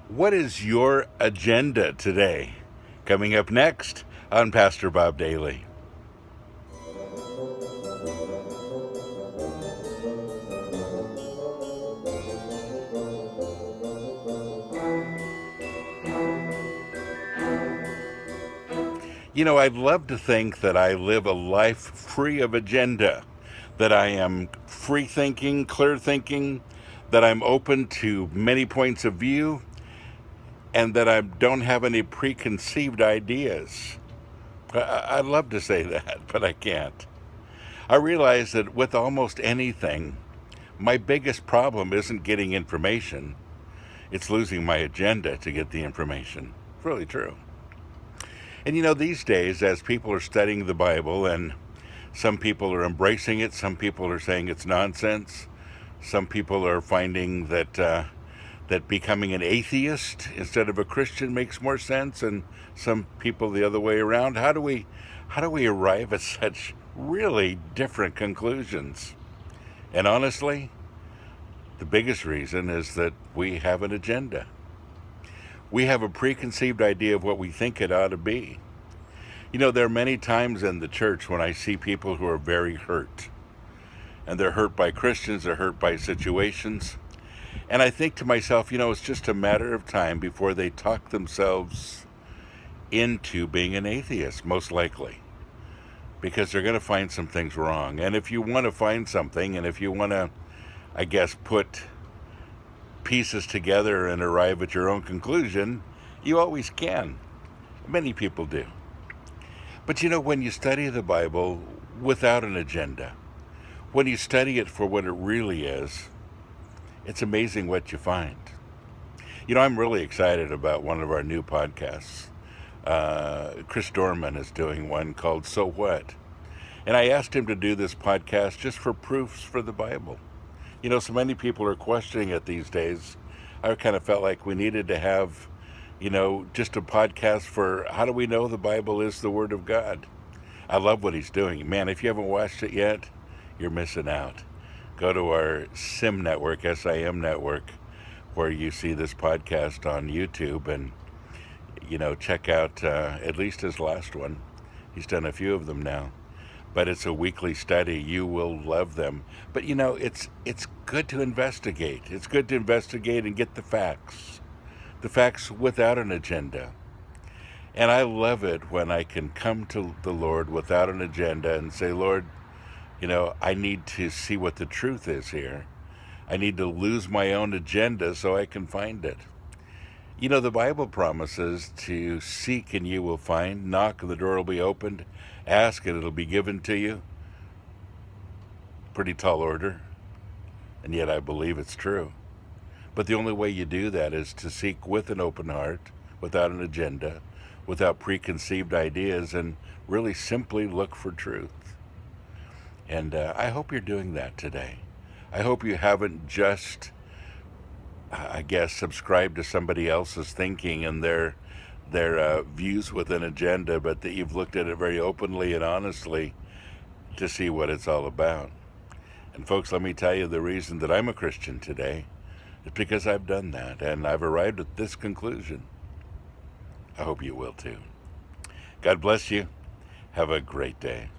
What is your agenda today? Coming up next on Pastor Bob Daily. You know, I'd love to think that I live a life free of agenda, that I am free thinking, clear thinking, that I'm open to many points of view, and that I don't have any preconceived ideas. I'd love to say that, but I can't. I realize that with almost anything, my biggest problem isn't getting information, it's losing my agenda to get the information. It's really true. And you know, these days, as people are studying the Bible, and some people are embracing it, some people are saying it's nonsense, some people are finding that becoming an atheist instead of a Christian makes more sense, and some people the other way around. How do we arrive at such really different conclusions? And honestly, the biggest reason is that we have an agenda. We have a preconceived idea of what we think it ought to be. You know, there are many times in the church when I see people who are very hurt. And they're hurt by Christians, they're hurt by situations. And I think to myself, you know, it's just a matter of time before they talk themselves into being an atheist, most likely. Because they're going to find some things wrong. And if you want to find something, and if you want to, I guess, put pieces together and arrive at your own conclusion, you always can. Many people do. But you know, when you study the Bible without an agenda, when you study it for what it really is, it's amazing what you find. You know, I'm really excited about one of our new podcasts. Chris Dorman is doing one called So What? And I asked him to do this podcast just for proofs for the Bible. You know, so many people are questioning it these days. I kind of felt like we needed to have, you know, just a podcast for how do we know the Bible is the Word of God. I love what he's doing. Man, if you haven't watched it yet, you're missing out. Go to our SIM network, SIM network, where you see this podcast on YouTube, and, you know, check out at least his last one. He's done a few of them now. But it's a weekly study. You will love them. But you know, it's good to investigate. It's good to investigate and get the facts without an agenda. And I love it when I can come to the Lord without an agenda and say, Lord, you know, I need to see what the truth is here. I need to lose my own agenda so I can find it. You know, the Bible promises to seek and you will find, knock and the door will be opened, ask and it'll be given to you. Pretty tall order, and yet I believe it's true. But the only way you do that is to seek with an open heart, without an agenda, without preconceived ideas, and really simply look for truth. And I hope you're doing that today. I hope you haven't just I guess, subscribe to somebody else's thinking and their views with an agenda, but that you've looked at it very openly and honestly to see what it's all about. And folks, let me tell you, the reason that I'm a Christian today is because I've done that, and I've arrived at this conclusion. I hope you will too. God bless you. Have a great day.